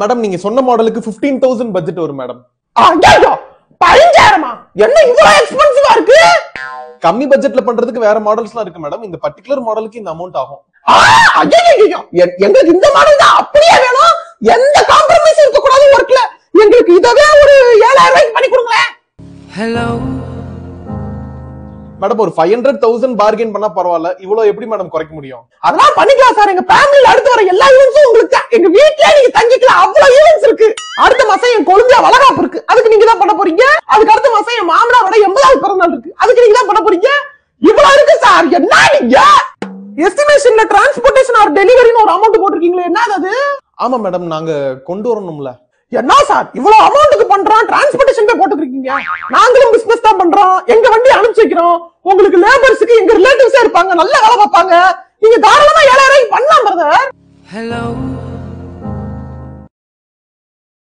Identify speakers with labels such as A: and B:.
A: Madam நீங்க சொன்ன மாடலுக்கு 15,000 பட்ஜெட் வரும் மேடம்.
B: 15,000 என்ன இவ்வளவு எக்ஸ்பென்சிவா இருக்கு?
A: கம்மி பட்ஜெட்ல பண்றதுக்கு வேற மாடல்ஸ்லாம் இருக்கு மேடம். இந்த பர்టిక్యులர் மாடலுக்கு இந்த அமௌண்ட் ஆகும்.
B: எங்களுக்கு இந்த மாடல் தான் அப்படியே வேணும். எந்த காம்ப்ரமைஸ் இருக்க கூடாது ஒர்க்ல. எங்களுக்கு இதவே ஒரு 7,000 ரூபாய்க்கு பண்ணி கொடுங்க. ஹலோ
A: மேடம் ஒரு 500,000 பார்கெயின் பண்ணா பரவாயில்ல. இவ்வளவு எப்படி மேடம் குறைக்க முடியும்?
B: அதெல்லாம் பண்ணிக்கலாம் சார். எங்க ஃபேமிலில அடுத்து வர எல்லா ஈவென்ட்ஸும் உங்களுக்கு தான். எங்க வீட்லயே நீங்க தங்கிக்கலாம். அவ்வளவு ஈவென்ட்ஸ் இருக்கு. அடுத்த மாசம் என் கொழுந்தியா வளகாப்பு இருக்கு. அதுக்கு நீங்க தான் பண்ண போறீங்க. அதுக்கு அடுத்த மாசம் என் மாமனாரோட 80வது பிறந்தநாள் இருக்கு. அதுக்கு நீங்க தான் பண்ண போறீங்க. இவ்வளவு இருக்கு சார். என்ன நீங்க எஸ்டிமேஷன்ல டிரான்ஸ்போர்ட்டேஷன் ஆர் டெலிவரின்னு ஒரு அமௌண்ட் போட்டுருக்கீங்களே, என்ன அது?
A: ஆமா மேடம் நாங்க கொண்டு வரணும்ல.
B: என்ன சார் இவ்வளவு அமௌண்ட்டுக்கு பண்றோம், டிரான்ஸ்போர்ட்டேஷன் போட்டுருக்கீங்க. நாங்களும் பிசினஸ் தான் பண்றோம். எங்க வண்டி அனுப்பிச்சு வைக்கிறோம். உங்களுக்கு லேபர்ஸ்க்கு எங்க ரிலேட்டிவ்ஸே இருப்பாங்க, நல்ல வேலை பார்ப்பாங்க. நீங்க தாராளமா 7,000 ரூபாய்க்கு பண்ணலாம் பிரதர். ஹலோ